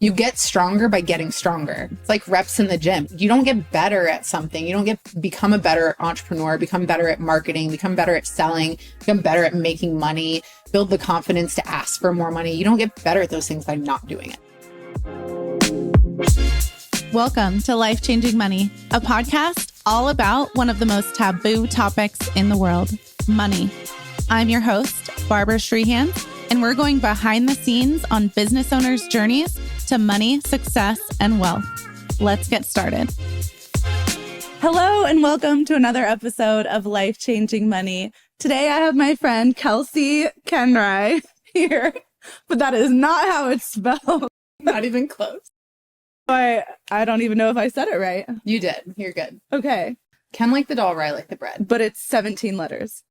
You get stronger by getting stronger. It's like reps in the gym. You don't get better at something. You don't become a better entrepreneur, become better at marketing, become better at selling, become better at making money, build the confidence to ask for more money. You don't get better at those things by not doing it. Welcome to Life Changing Money, a podcast all about one of the most taboo topics in the world, money. I'm your host, Barbara Schreihans, and we're going behind the scenes on business owners' journeys to money, success, and wealth. Let's get started. Hello, and welcome to another episode of Life Changing Money. Today, I have my friend Kelsea Koenreich here, but that is not how it's spelled. Not even close. I don't even know if I said it right. You did. You're good. Okay. Ken like the doll, Rye like the bread. But it's 17 letters.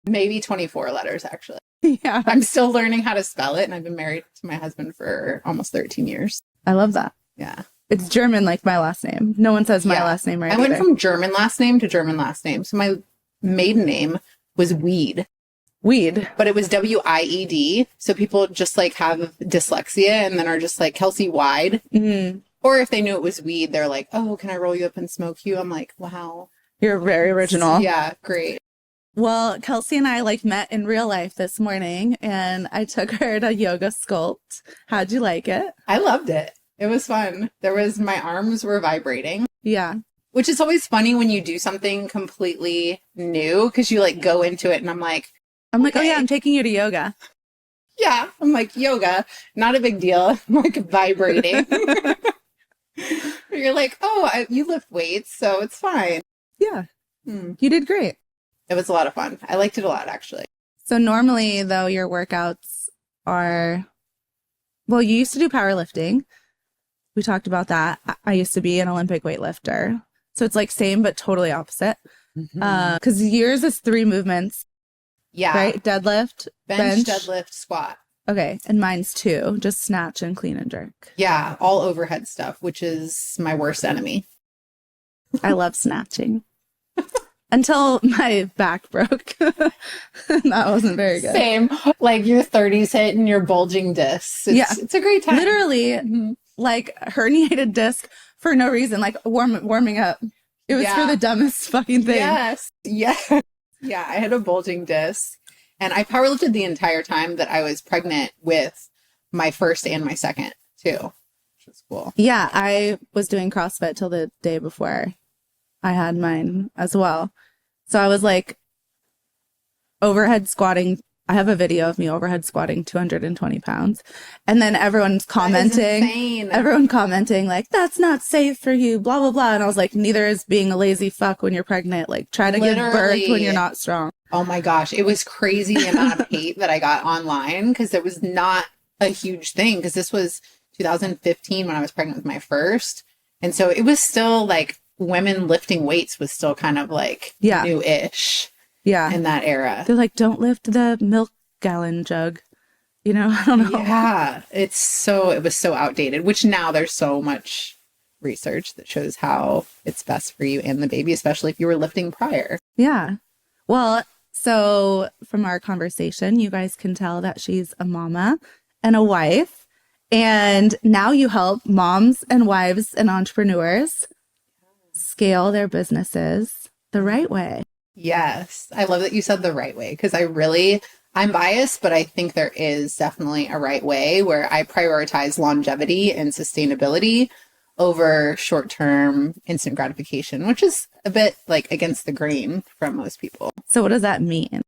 Maybe 24 letters, actually. Yeah. I'm still learning how to spell it, and I've been married to my husband for almost 13 years. I love that. Yeah. It's German like my last name. No one says my last name right. I went from German last name to German last name. So my maiden name was Weed. But it was W-I-E-D. So people just like have dyslexia and then are just like Kelsea Wide. Mm-hmm. Or if they knew it was weed, they're like, oh, can I roll you up and smoke you? I'm like, wow. You're very original. Yeah, great. Well, Kelsea and I met in real life this morning, and I took her to yoga sculpt. How'd you like it? I loved it. It was fun. My arms were vibrating. Yeah. Which is always funny when you do something completely new because you like go into it and I'm like, okay. Oh yeah, I'm taking you to yoga. Yeah. I'm like, yoga, not a big deal. I'm like vibrating. You're like, oh, you lift weights, so it's fine. Yeah. You did great. It was a lot of fun. I liked it a lot, actually. So normally, though, your workouts are, well, you used to do powerlifting. We talked about that. I used to be an Olympic weightlifter. So it's like same, but totally opposite. Because yours is 3 movements. Yeah. Right? Deadlift, bench, deadlift, squat. Okay. And mine's 2, just snatch and clean and jerk. Yeah. All overhead stuff, which is my worst enemy. I love snatching. Until my back broke. That wasn't very good. Same. Like your 30s hit and your bulging discs. It's a great time. Literally, like herniated disc for no reason, like warming up. It was for the dumbest fucking thing. Yes. Yeah. Yeah. I had a bulging disc. And I powerlifted the entire time that I was pregnant with my first and my second, too. Which was cool. Yeah. I was doing CrossFit till the day before I had mine as well. So I was like overhead squatting. I have a video of me overhead squatting 220 pounds. And then everyone's commenting. Everyone commenting like, that's not safe for you, blah, blah, blah. And I was like, neither is being a lazy fuck when you're pregnant. Like try to give birth when you're not strong. Oh my gosh. It was crazy the amount of hate that I got online because it was not a huge thing because this was 2015 when I was pregnant with my first. And so it was still like women lifting weights was still kind of like new-ish in that era. They're like, don't lift the milk gallon jug. You know, I don't know. Yeah, it was so outdated, which now there's so much research that shows how it's best for you and the baby, especially if you were lifting prior. Yeah. Well, so from our conversation, you guys can tell that she's a mama and a wife. And now you help moms and wives and entrepreneurs scale their businesses the right way. Yes. I love that you said the right way because I'm biased, but I think there is definitely a right way where I prioritize longevity and sustainability over short-term instant gratification, which is a bit like against the grain from most people. So what does that mean?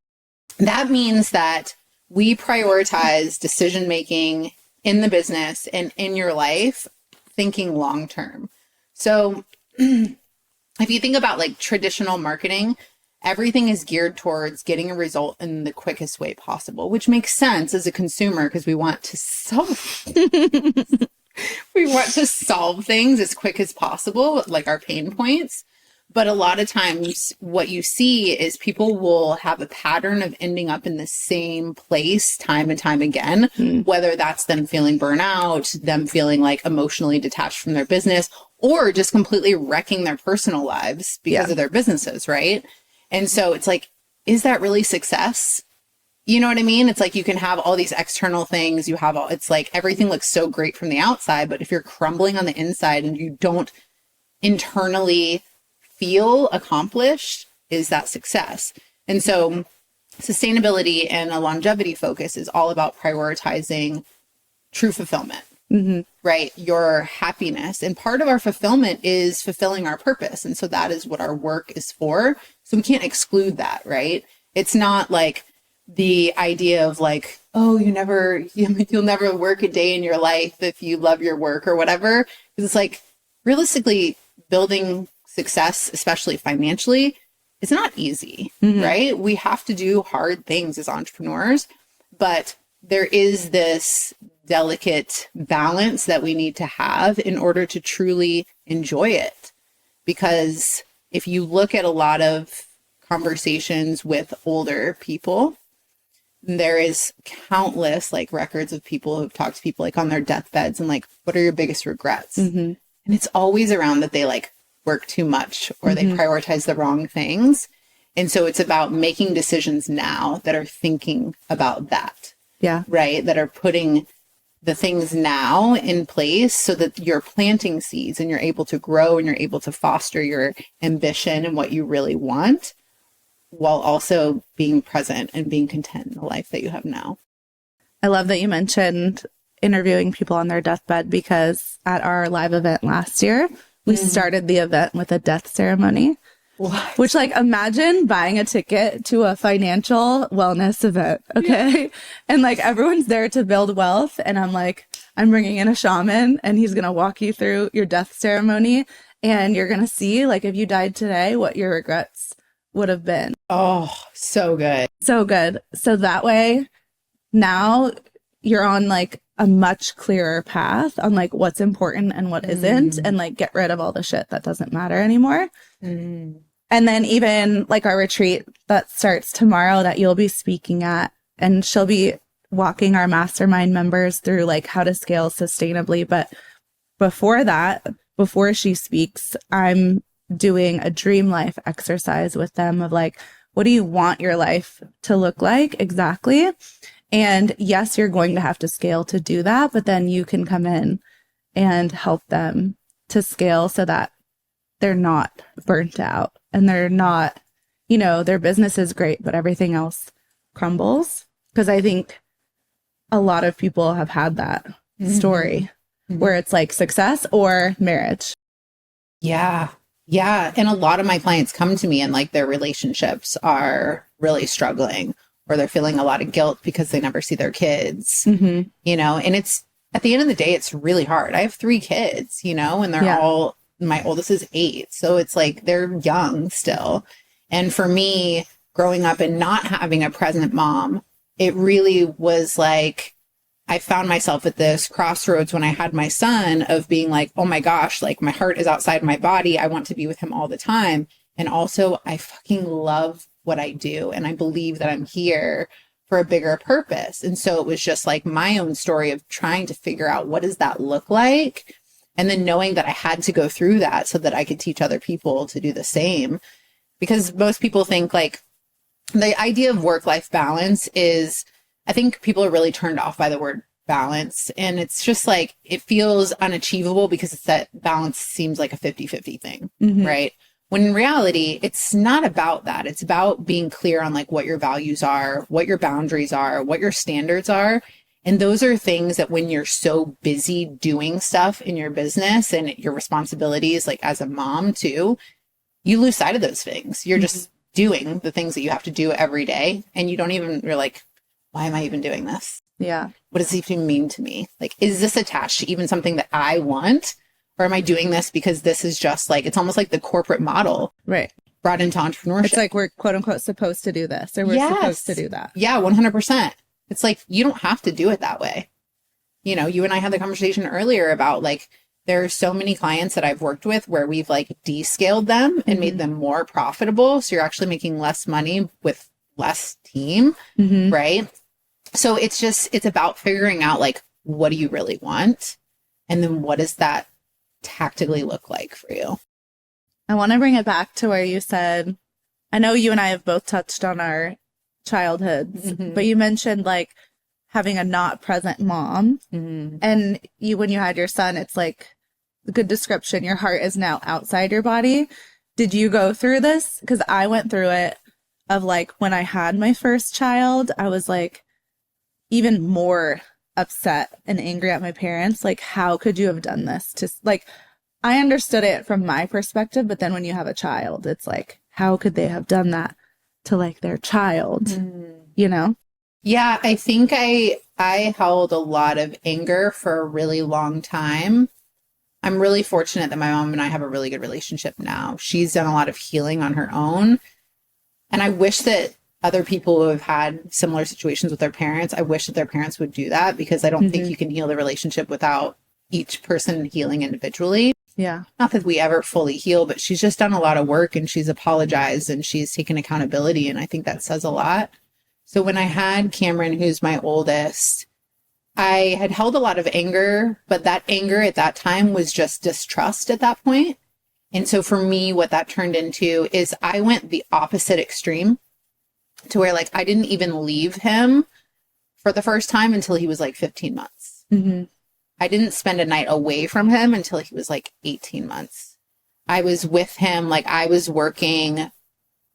That means that we prioritize decision-making in the business and in your life, thinking long-term. So if you think about like traditional marketing, everything is geared towards getting a result in the quickest way possible, which makes sense as a consumer because we want to solve things as quick as possible, like our pain points. But a lot of times what you see is people will have a pattern of ending up in the same place time and time again, whether that's them feeling burnout, them feeling like emotionally detached from their business, or just completely wrecking their personal lives because of their businesses, right? And so it's like, is that really success? You know what I mean? It's like you can have all these external things. It's like everything looks so great from the outside, but if you're crumbling on the inside and you don't internally feel accomplished, is that success? And so sustainability and a longevity focus is all about prioritizing true fulfillment, right? Your happiness. And part of our fulfillment is fulfilling our purpose. And so that is what our work is for. So we can't exclude that, right? It's not like the idea of like, oh, you'll never work a day in your life if you love your work or whatever. Because it's like, realistically, building success, especially financially, is not easy, right? We have to do hard things as entrepreneurs, but there is this delicate balance that we need to have in order to truly enjoy it. Because if you look at a lot of conversations with older people, there is countless like records of people who've talked to people like on their deathbeds and like, what are your biggest regrets? And it's always around that they like work too much or they prioritize the wrong things. And so it's about making decisions now that are thinking about that. Yeah. Right. That are putting the things now in place so that you're planting seeds and you're able to grow and you're able to foster your ambition and what you really want, while also being present and being content in the life that you have now. I love that you mentioned interviewing people on their deathbed, because at our live event last year, we started the event with a death ceremony. What? Which, like, imagine buying a ticket to a financial wellness event, okay? And, like, everyone's there to build wealth. And I'm like, I'm bringing in a shaman, and he's going to walk you through your death ceremony. And you're going to see, like, if you died today, what your regrets would have been. Oh, so good. So good. So that way, now you're on, like, a much clearer path on, like, what's important and what isn't, and, like, get rid of all the shit that doesn't matter anymore. And then even like our retreat that starts tomorrow that you'll be speaking at, and she'll be walking our mastermind members through like how to scale sustainably. But before that, before she speaks, I'm doing a dream life exercise with them of like, what do you want your life to look like exactly? And yes, you're going to have to scale to do that, but then you can come in and help them to scale so that they're not burnt out and they're not, you know, their business is great, but everything else crumbles. Because I think a lot of people have had that story where it's like success or marriage. Yeah. Yeah. And a lot of my clients come to me and like their relationships are really struggling, or they're feeling a lot of guilt because they never see their kids, you know, and it's at the end of the day, it's really hard. I have 3 kids, you know, and they're all, my oldest is 8. So it's like they're young still. And for me, growing up and not having a present mom, it really was like, I found myself at this crossroads when I had my son of being like, oh my gosh, like my heart is outside my body. I want to be with him all the time. And also I fucking love what I do. And I believe that I'm here for a bigger purpose. And so it was just like my own story of trying to figure out what does that look like? And then knowing that I had to go through that so that I could teach other people to do the same. Because most people think like the idea of work-life balance is, I think people are really turned off by the word balance. And it's just like, it feels unachievable because it's that balance seems like a 50-50 thing, right? When in reality, it's not about that. It's about being clear on like what your values are, what your boundaries are, what your standards are. And those are things that when you're so busy doing stuff in your business and your responsibilities, like as a mom too, you lose sight of those things. You're just doing the things that you have to do every day. And you don't even, you're like, why am I even doing this? Yeah. What does it even mean to me? Like, is this attached to even something that I want? Or am I doing this because this is just like, it's almost like the corporate model. Right. Brought into entrepreneurship. It's like we're quote unquote supposed to do this, or we're supposed to do that. Yeah, 100%. It's like, you don't have to do it that way. You know, you and I had the conversation earlier about like, there are so many clients that I've worked with where we've like descaled them and made them more profitable. So you're actually making less money with less team, right? So it's just, it's about figuring out like, what do you really want? And then what does that tactically look like for you? I want to bring it back to where you said, I know you and I have both touched on our childhoods, but you mentioned like having a not present mom. And when you had your son, it's like a good description. Your heart is now outside your body. Did you go through this? Because I went through it of like when I had my first child, I was like even more upset and angry at my parents. Like, how could you have done this? To like, I understood it from my perspective, but then when you have a child, it's like, how could they have done that to like their child, you know? Yeah, I think I held a lot of anger for a really long time. I'm really fortunate that my mom and I have a really good relationship now. She's done a lot of healing on her own. And I wish that other people who have had similar situations with their parents, I wish that their parents would do that, because I don't think you can heal the relationship without each person healing individually. Yeah. Not that we ever fully heal, but she's just done a lot of work and she's apologized and she's taken accountability. And I think that says a lot. So when I had Cameron, who's my oldest, I had held a lot of anger, but that anger at that time was just distrust at that point. And so for me, what that turned into is I went the opposite extreme to where like I didn't even leave him for the first time until he was like 15 months. I didn't spend a night away from him until he was like 18 months. I was with him, like I was working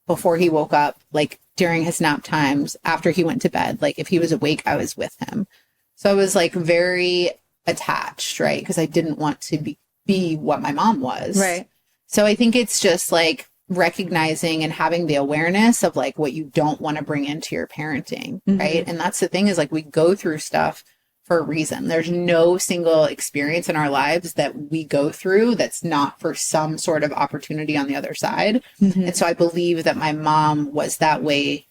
before he woke up, like during his nap times, after he went to bed. Like if he was awake, I was with him. So I was like very attached, right? Because I didn't want to be what my mom was. Right. So I think it's just like recognizing and having the awareness of like what you don't want to bring into your parenting, right? And that's the thing, is like we go through stuff for a reason. There's no single experience in our lives that we go through that's not for some sort of opportunity on the other side. And so I believe that my mom was that way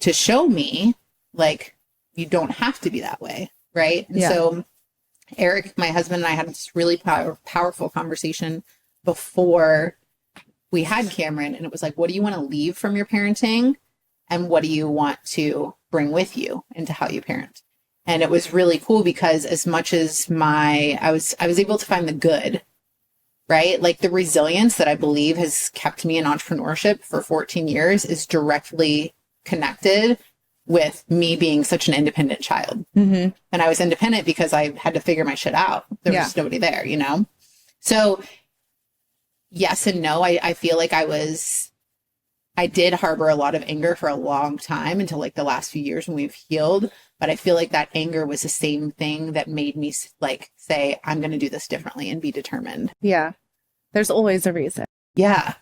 to show me like, you don't have to be that way. Right. And so Eric, my husband, and I had this really powerful conversation before we had Cameron. And it was like, what do you want to leave from your parenting? And what do you want to bring with you into how you parent? And it was really cool because as much as I was able to find the good, right? Like the resilience that I believe has kept me in entrepreneurship for 14 years is directly connected with me being such an independent child. And I was independent because I had to figure my shit out. There was nobody there, you know? So yes and no. I feel like I did harbor a lot of anger for a long time until like the last few years when we've healed. But I feel like that anger was the same thing that made me like say, I'm going to do this differently and be determined. Yeah. There's always a reason. Yeah.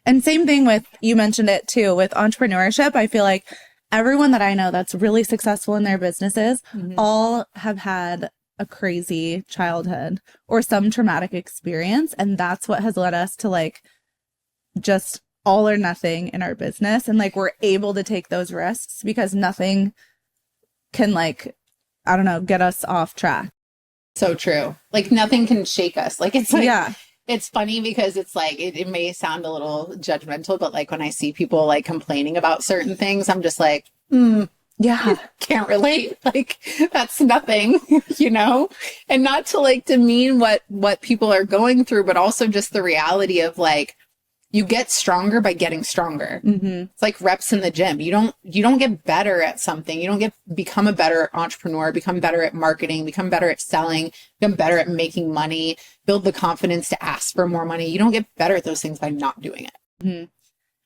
And same thing with, you mentioned it too, with entrepreneurship. I feel like everyone that I know that's really successful in their businesses all have had a crazy childhood or some traumatic experience. And that's what has led us to like just all or nothing in our business. And like, we're able to take those risks because nothing can like, I don't know, get us off track. So true. Like nothing can shake us. Like it's like, it's funny because it's like, it may sound a little judgmental, but like when I see people like complaining about certain things, I'm just like, can't relate. Like that's nothing, you know, and not to like demean what people are going through, but also just the reality of like, you get stronger by getting stronger. It's like reps in the gym. You don't get better at something. You don't become a better entrepreneur, become better at marketing, become better at selling, become better at making money, build the confidence to ask for more money. You don't get better at those things by not doing it.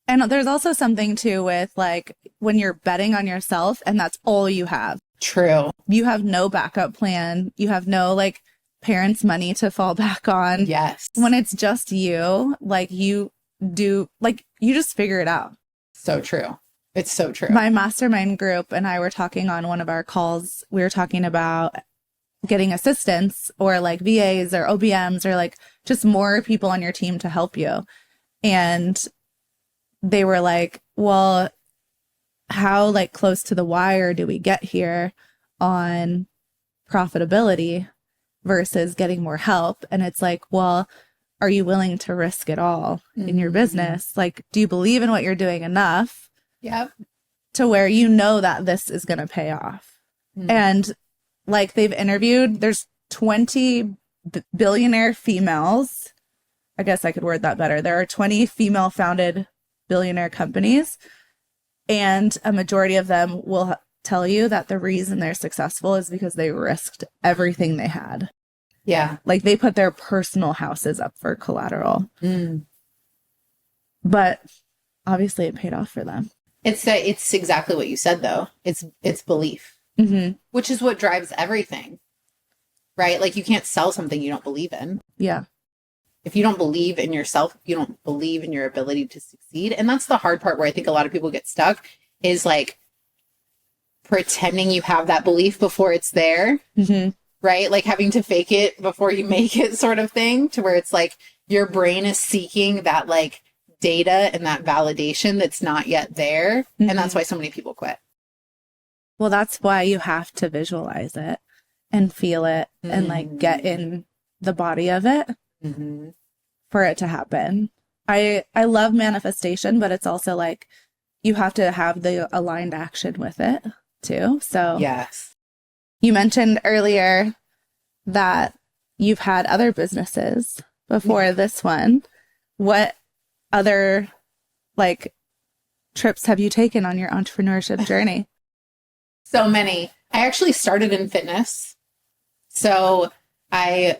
And there's also something too with like when you're betting on yourself and that's all you have. True. You have no backup plan. You have no like parents' money to fall back on. Yes. When it's just you, like you just figure it out. So true. It's so true. My mastermind group and I were talking on one of our calls. We were talking about getting assistants or like VAs or OBMs or like just more people on your team to help you. And they were like, well, how like close to the wire do we get here on profitability versus getting more help? And it's like, well, are you willing to risk it all in your business? Like, do you believe in what you're doing enough to where you know that this is going to pay off? And like they've interviewed, there's 20 billionaire females. I guess I could word that better. There are 20 female founded billionaire companies. And a majority of them will tell you that the reason they're successful is because they risked everything they had. Yeah. Like they put their personal houses up for collateral. But obviously it paid off for them. It's exactly what you said, though. It's belief, which is what drives everything, right? Like you can't sell something you don't believe in. Yeah. If you don't believe in yourself, you don't believe in your ability to succeed. And that's the hard part where I think a lot of people get stuck is like pretending you have that belief before it's there, right? Like having to fake it before you make it sort of thing, to where it's like your brain is seeking that like data and that validation that's not yet there. And that's why so many people quit. Well, that's why you have to visualize it and feel it and like get in the body of it for it to happen. I love manifestation, but it's also like you have to have the aligned action with it too. So yes, you mentioned earlier that you've had other businesses before this one. What other like trips have you taken on your entrepreneurship journey? So many. I actually started in fitness. So my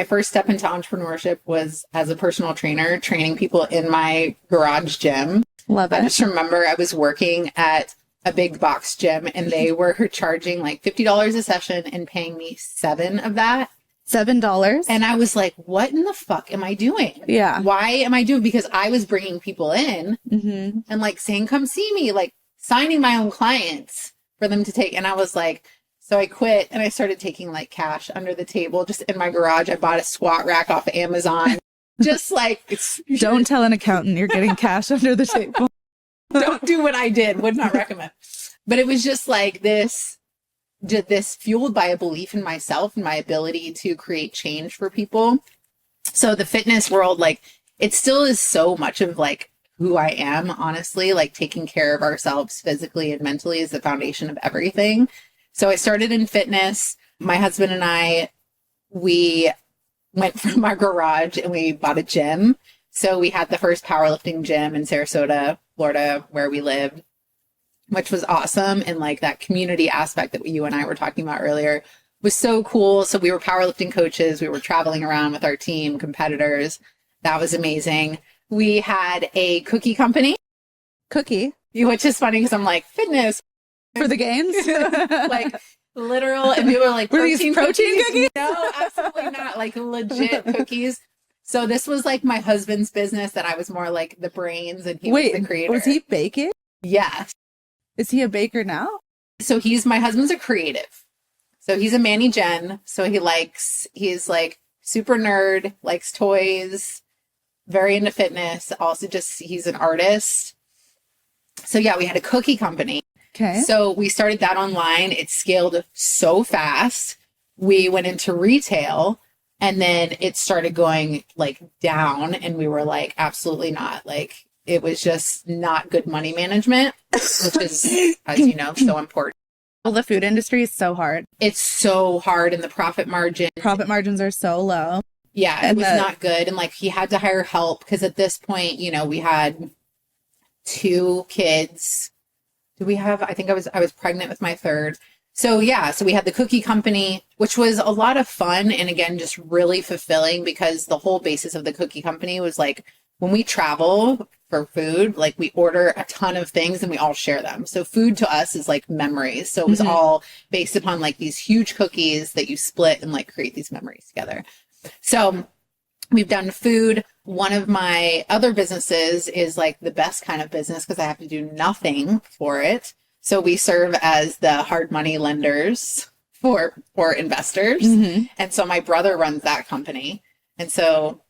first step into entrepreneurship was as a personal trainer, training people in my garage gym. Love it. I just remember I was working at a big box gym and they were charging like $50 a session and paying me $7 of that. $7. And I was like, what in the fuck am I doing? Yeah. Why am I doing? Because I was bringing people in and like saying, come see me, like signing my own clients for them to take. And I was like, so I quit and I started taking like cash under the table just in my garage. I bought a squat rack off of Amazon. Just like, don't tell an accountant you're getting cash under the table. Don't do what I did. Would not recommend. But it was just like this fueled by a belief in myself and my ability to create change for people. So the fitness world, like it still is so much of like who I am, honestly, like taking care of ourselves physically and mentally is the foundation of everything. So I started in fitness. My husband and I, we went from our garage and we bought a gym. So we had the first powerlifting gym in Sarasota, Florida, where we lived, which was awesome. And like that community aspect that you and I were talking about earlier was so cool. So we were powerlifting coaches. We were traveling around with our team, competitors. That was amazing. We had a cookie company. Cookie? Which is funny because I'm like, fitness. For the gains? Like literal. And people are like, were these protein cookies? No, absolutely not. Like legit cookies. So this was like my husband's business that I was more like the brains and he was the creator. Was he baking? Yes. Is he a baker now? So my husband's a creative. So he's a Manny Gen. So he's like super nerd, likes toys, very into fitness. Also he's an artist. So yeah, we had a cookie company. Okay. So we started that online. It scaled so fast. We went into retail and then it started going like down and we were like, absolutely not. Like it was just not good money management, which is, as you know, so important. Well, the food industry is so hard. It's so hard and the profit margins are so low. Yeah, it was not good. And like he had to hire help because at this point, we had 2 kids. I think I was pregnant with my third. So yeah, so we had the cookie company, which was a lot of fun. And again, just really fulfilling because the whole basis of the cookie company was like, when we travel for food, like we order a ton of things and we all share them. So food to us is like memories. So it was all based upon like these huge cookies that you split and like create these memories together. So we've done food. One of my other businesses is like the best kind of business because I have to do nothing for it. So we serve as the hard money lenders for investors. And so my brother runs that company. And so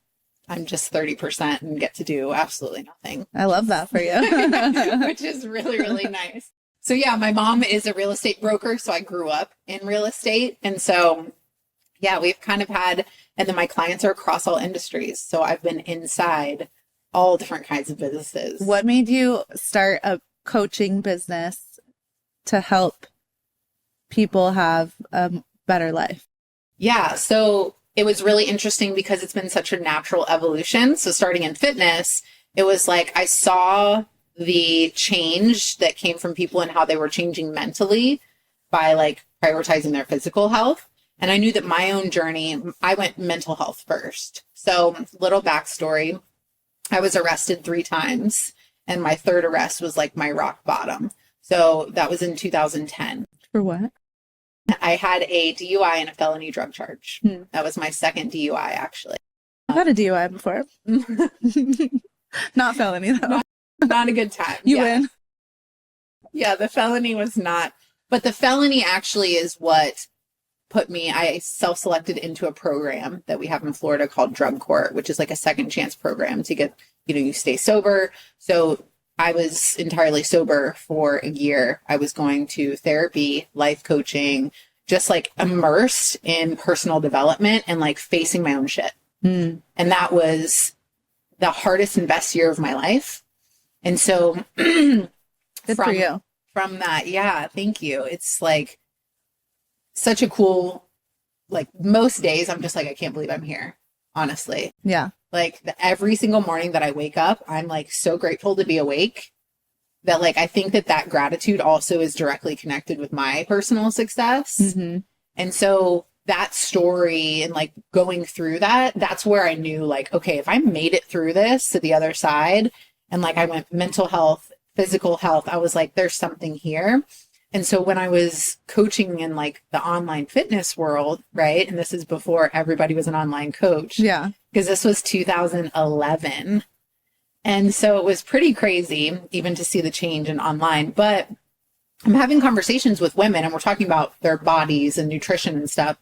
I'm just 30% and get to do absolutely nothing. I love that for you. Which is really, really nice. So yeah, my mom is a real estate broker. So I grew up in real estate. And so yeah, we've kind of had, and then my clients are across all industries. So I've been inside all different kinds of businesses. What made you start a coaching business to help people have a better life? Yeah. So it was really interesting because it's been such a natural evolution. So starting in fitness, it was like I saw the change that came from people and how they were changing mentally by like prioritizing their physical health. And I knew that my own journey, I went mental health first. So little backstory, I was arrested 3 times and my third arrest was like my rock bottom. So that was in 2010. For what? I had a DUI and a felony drug charge. That was my second DUI, actually. I've had a DUI before. Not felony, though. Not a good time. You win. Yeah, the felony was not. But the felony actually is what put me, I self-selected into a program that we have in Florida called Drug Court, which is like a second chance program to get, you stay sober. So I was entirely sober for a year. I was going to therapy, life coaching, just like immersed in personal development and like facing my own shit. And that was the hardest and best year of my life. And so Good for you. From that, yeah, thank you. It's like such a cool, like most days I'm just like, I can't believe I'm here, honestly. Yeah. Like every single morning that I wake up, I'm like so grateful to be awake that like, I think that gratitude also is directly connected with my personal success. And so that story and like going through that's where I knew like, okay, if I made it through this to the other side and like I went mental health, physical health, I was like, there's something here. And so when I was coaching in like the online fitness world, right? And this is before everybody was an online coach. Yeah. Because this was 2011. And so it was pretty crazy even to see the change in online. But I'm having conversations with women and we're talking about their bodies and nutrition and stuff.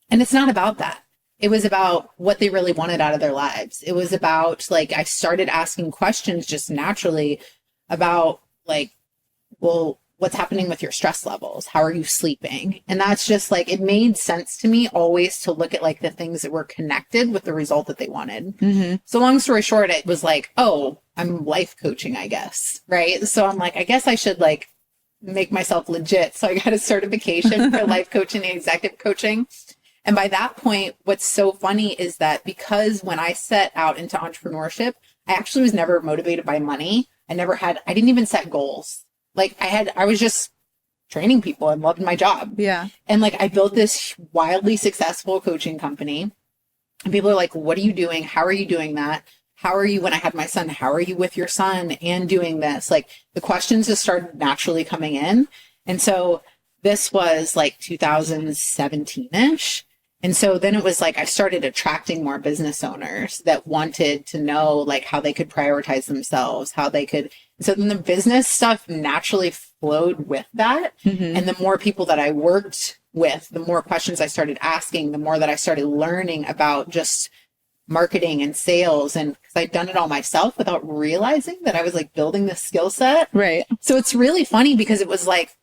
And it's not about that. It was about what they really wanted out of their lives. It was about like, I started asking questions just naturally about like, well, what's happening with your stress levels? How are you sleeping? And that's just like, it made sense to me always to look at like the things that were connected with the result that they wanted. So long story short, it was like, oh, I'm life coaching, I guess. Right. So I'm like, I guess I should like make myself legit. So I got a certification for life coaching and executive coaching. And by that point, what's so funny is that because when I set out into entrepreneurship, I actually was never motivated by money. I didn't even set goals. Like I was just training people and loved my job. Yeah. And like, I built this wildly successful coaching company and people are like, what are you doing? How are you doing that? How are you, when I had my son, how are you with your son and doing this? Like the questions just started naturally coming in. And so this was like 2017-ish. And so then it was like, I started attracting more business owners that wanted to know like how they could prioritize themselves, how they could. So then the business stuff naturally flowed with that. And the more people that I worked with, the more questions I started asking, the more that I started learning about just marketing and sales. And because I'd done it all myself without realizing that I was like building this skill set. Right. So it's really funny because it was like,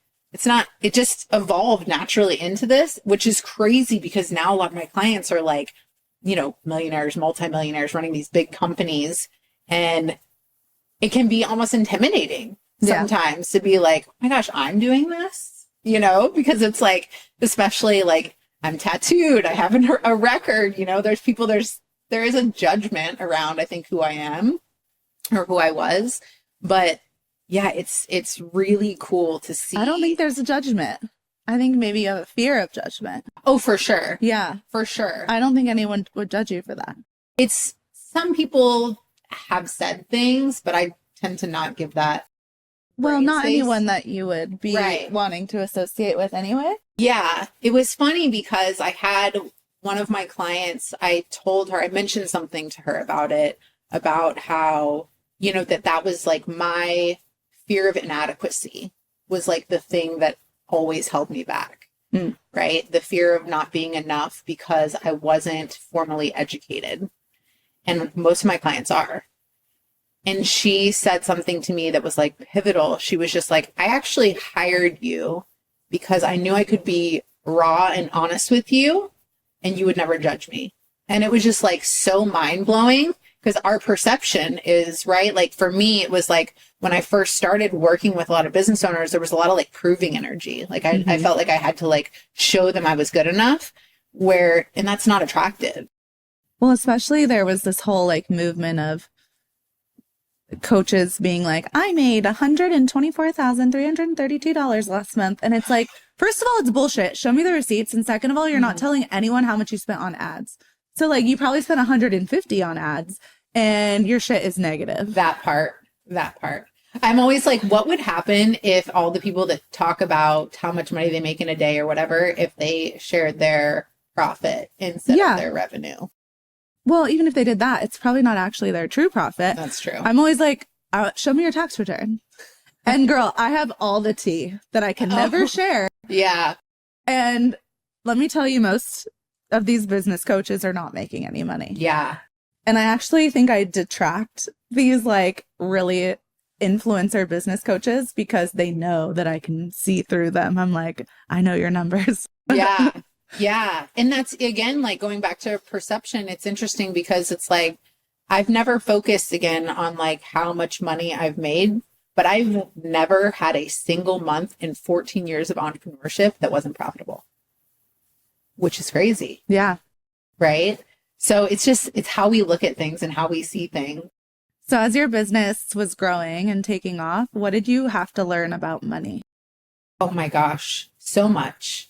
it just evolved naturally into this, which is crazy because now a lot of my clients are like, millionaires, multimillionaires running these big companies. And it can be almost intimidating sometimes to be like, oh my gosh, I'm doing this, because it's like, especially like I'm tattooed, I have a record, there is a judgment around, I think, who I am or who I was, but yeah, it's really cool to see. I don't think there's a judgment. I think maybe you have a fear of judgment. Oh, for sure. Yeah. For sure. I don't think anyone would judge you for that. It's some people have said things, but I tend to not give that. Well, not anyone that you would be wanting to associate with anyway. Yeah. It was funny because I had one of my clients, I mentioned something to her about it, about how, that was like my fear of inadequacy was like the thing that always held me back, right? The fear of not being enough because I wasn't formally educated. And most of my clients are. And she said something to me that was like pivotal. She was just like, I actually hired you because I knew I could be raw and honest with you and you would never judge me. And it was just like so mind blowing because our perception is right. Like for me, it was like when I first started working with a lot of business owners, there was a lot of like proving energy. Like I felt like I had to like show them I was good enough and that's not attractive. Well, especially there was this whole like movement of coaches being like, I made $124,332 last month. And it's like, first of all, it's bullshit. Show me the receipts. And second of all, you're not telling anyone how much you spent on ads. So like you probably spent 150 on ads and your shit is negative. That part. I'm always like, what would happen if all the people that talk about how much money they make in a day or whatever, if they shared their profit instead of their revenue? Well, even if they did that, it's probably not actually their true profit. That's true. I'm always like, show me your tax return. And girl, I have all the tea that I can never share. Yeah. And let me tell you, most of these business coaches are not making any money. Yeah. And I actually think I detract these like really influencer business coaches because they know that I can see through them. I'm like, I know your numbers. Yeah. Yeah. And that's, again, like going back to perception, it's interesting because it's like, I've never focused again on like how much money I've made, but I've never had a single month in 14 years of entrepreneurship that wasn't profitable, which is crazy. Yeah. Right. So it's how we look at things and how we see things. So as your business was growing and taking off, what did you have to learn about money? Oh my gosh, so much.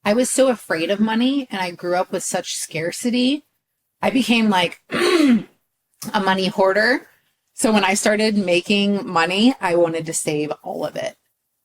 I was so afraid of money and I grew up with such scarcity. I became like a money hoarder. So when I started making money, I wanted to save all of it.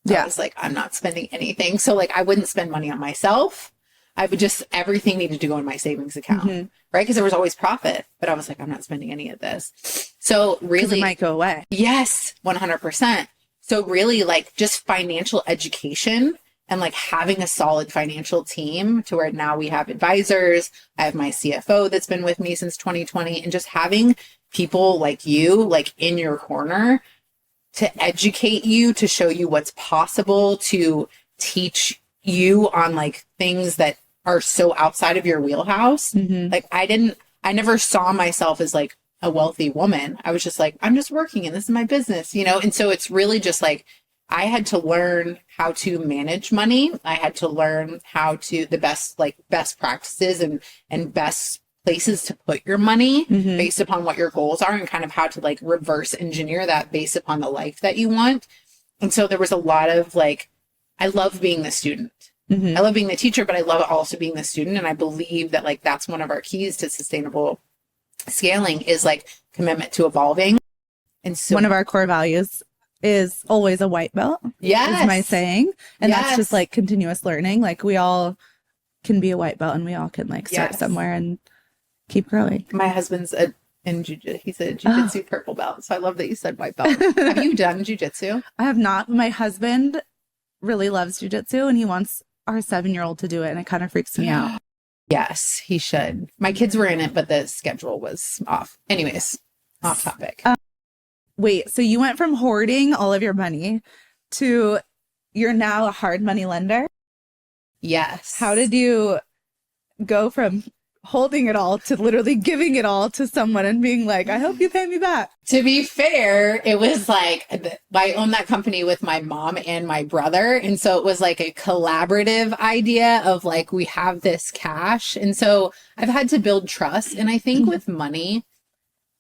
I was like, I'm not spending anything. So like, I wouldn't spend money on myself. I would just, everything needed to go in my savings account, right? Because there was always profit, but I was like, I'm not spending any of this. So really, it might go away. Yes, 100%. So really like just financial education and like having a solid financial team to where now we have advisors. I have my CFO that's been with me since 2020, and just having people like you, like in your corner to educate you, to show you what's possible, to teach you on like things that are so outside of your wheelhouse. Like I never saw myself as like a wealthy woman. I was just like, I'm just working and this is my business, you know? And so it's really just like, I had to learn how to manage money. I had to learn how to the best practices and best places to put your money based upon what your goals are, and kind of how to like reverse engineer that based upon the life that you want. And so there was a lot of like, I love being the student. I love being the teacher, but I love also being the student. And I believe that like, that's one of our keys to sustainable scaling is like commitment to evolving. And so one of our core values is always a white belt. Yes. Is my saying. And that's just like continuous learning. Like we all can be a white belt and we all can like start somewhere and keep growing. My husband's in jiu-jitsu. He's a jiu-jitsu purple belt. So I love that you said white belt. Have you done jiu-jitsu? I have not. My husband really loves jiu-jitsu and he wants our 7-year-old to do it. And it kind of freaks me out. Yes, he should. My kids were in it, but the schedule was off. Anyways, off topic. Wait, so you went from hoarding all of your money to you're now a hard money lender? Yes. How did you go from holding it all to literally giving it all to someone and being like, I hope you pay me back? To be fair, it was like, I own that company with my mom and my brother. And so it was like a collaborative idea of like, we have this cash. And so I've had to build trust. And I think with money,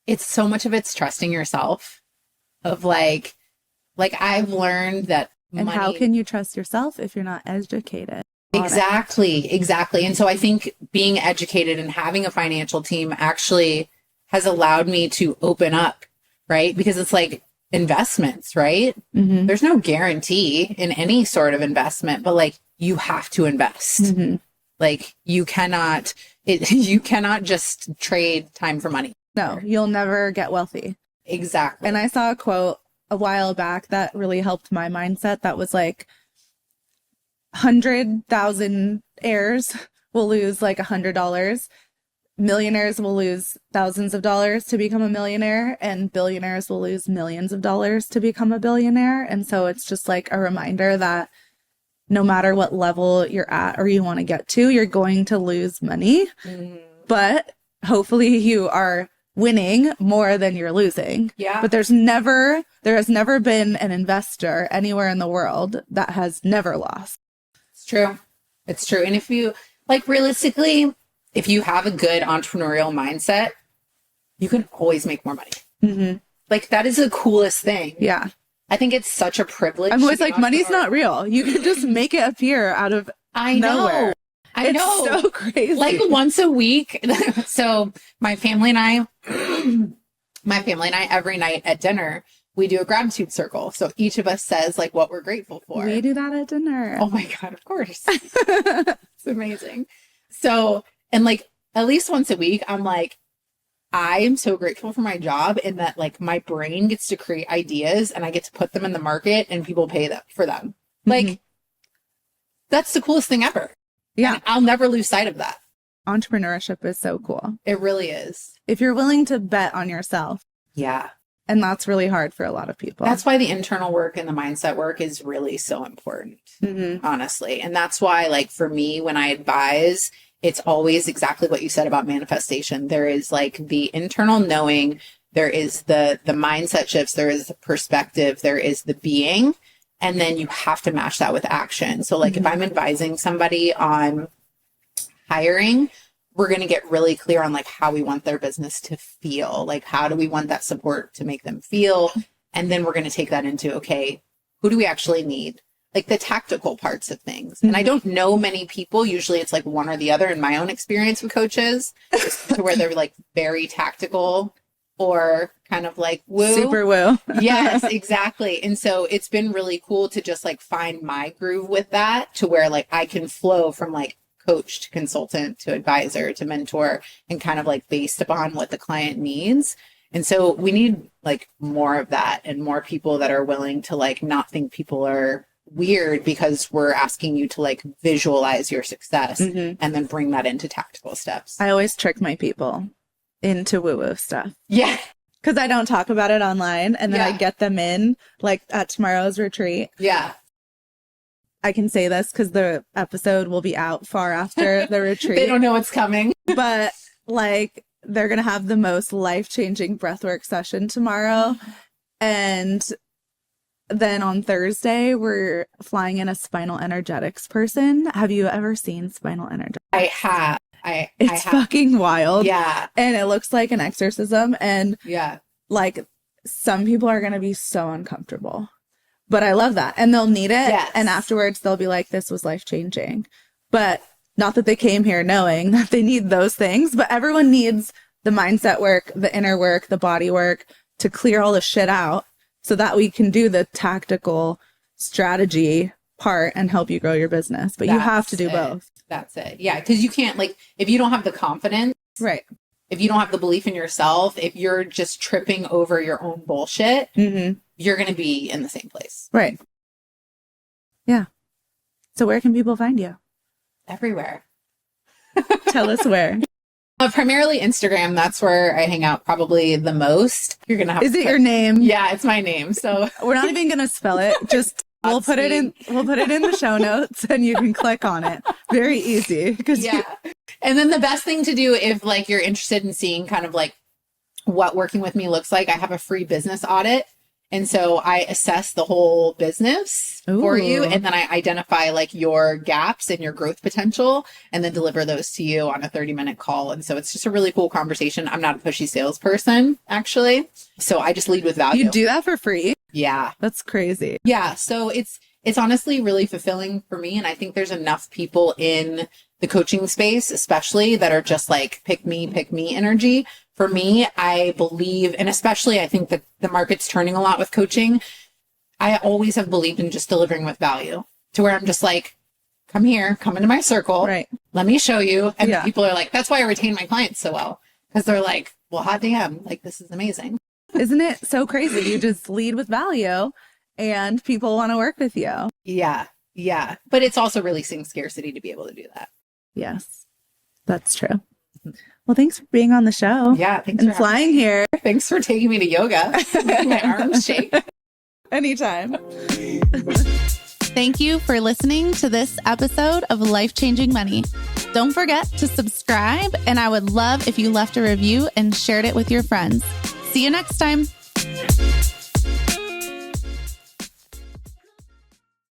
it's so much of it's trusting yourself of like I've learned that and money. How can you trust yourself if you're not educated? Exactly. And so I think being educated and having a financial team actually has allowed me to open up, right? Because it's like investments, right? There's no guarantee in any sort of investment, but like you have to invest. Like you cannot just trade time for money. No, you'll never get wealthy. Exactly. And I saw a quote a while back that really helped my mindset that was like, 100,000 heirs will lose like $100. Millionaires will lose thousands of dollars to become a millionaire, and billionaires will lose millions of dollars to become a billionaire. And so it's just like a reminder that no matter what level you're at or you want to get to, you're going to lose money. But hopefully you are winning more than you're losing. Yeah. But there has never been an investor anywhere in the world that has never lost. It's true. And if you like realistically, if you have a good entrepreneurial mindset, you can always make more money. Like, that is the coolest thing. Yeah. I think it's such a privilege. I'm always like, money's not real. You can just make it appear out of nowhere. I know. It's so crazy. Like once a week. So my family and I every night at dinner, we do a gratitude circle. So each of us says like what we're grateful for. We do that at dinner. Oh my God, of course. It's amazing. So, and like at least once a week, I'm like, I am so grateful for my job in that like my brain gets to create ideas and I get to put them in the market and people pay them for them. Like that's the coolest thing ever. Yeah. And I'll never lose sight of that. Entrepreneurship is so cool. It really is. If you're willing to bet on yourself. Yeah. And that's really hard for a lot of people. That's why the internal work and the mindset work is really so important, honestly. And that's why, like, for me, when I advise, it's always exactly what you said about manifestation. There is like the internal knowing, there is the mindset shifts, there is the perspective, there is the being. And then you have to match that with action. So like if I'm advising somebody on hiring, we're going to get really clear on like how we want their business to feel. Like how do we want that support to make them feel? And then we're going to take that into, okay, who do we actually need? Like the tactical parts of things. And I don't know many people. Usually it's like one or the other in my own experience with coaches to where they're like very tactical or kind of like woo. Super woo. Yes, exactly. And so it's been really cool to just like find my groove with that to where like I can flow from like coach to consultant to advisor to mentor and kind of like based upon what the client needs. And so we need like more of that and more people that are willing to like not think people are weird because we're asking you to like visualize your success and then bring that into tactical steps. I always trick my people into woo-woo stuff. Yeah. Because I don't talk about it online and then I get them in like at tomorrow's retreat. Yeah. I can say this because the episode will be out far after the retreat. They don't know what's coming. But like they're going to have the most life-changing breathwork session tomorrow. And then on Thursday, we're flying in a spinal energetics person. Have you ever seen spinal energetics? I have. It's fucking wild. Yeah. And it looks like an exorcism. And yeah, like some people are going to be so uncomfortable. But I love that. And they'll need it. Yes. And afterwards, they'll be like, this was life-changing. But not that they came here knowing that they need those things. But everyone needs the mindset work, the inner work, the body work to clear all the shit out so that we can do the tactical strategy part and help you grow your business. But you have to do both. That's it. Yeah. Because you can't, like, if you don't have the confidence. Right. If you don't have the belief in yourself, if you're just tripping over your own bullshit, you're going to be in the same place. Right. Yeah. So where can people find you? Everywhere. Tell us where. Primarily Instagram. That's where I hang out probably the most. You're going to have Is it your name? Yeah, it's my name. So we're not even going to spell it. Just we'll put it in the show notes and you can click on it. Very easy. Yeah. And then the best thing to do if like you're interested in seeing kind of like what working with me looks like, I have a free business audit. And so I assess the whole business for you. And then I identify like your gaps and your growth potential and then deliver those to you on a 30-minute call. And so it's just a really cool conversation. I'm not a pushy salesperson, actually. So I just lead with value. You do that for free? Yeah. That's crazy. Yeah. So it's honestly really fulfilling for me. And I think there's enough people in the coaching space, especially that are just like pick me energy. For me, I believe, and especially I think that the market's turning a lot with coaching. I always have believed in just delivering with value to where I'm just like, come here, come into my circle. Right. Let me show you. And people are like, that's why I retain my clients so well. Because they're like, well, hot damn, like this is amazing. Isn't it so crazy? You just lead with value and people want to work with you. Yeah. Yeah. But it's also releasing scarcity to be able to do that. Yes, that's true. Well, thanks for being on the show. Yeah. Thanks and for flying here. Thanks for taking me to yoga. My arms shake. Anytime. Thank you for listening to this episode of Life Changing Money. Don't forget to subscribe, and I would love if you left a review and shared it with your friends. See you next time.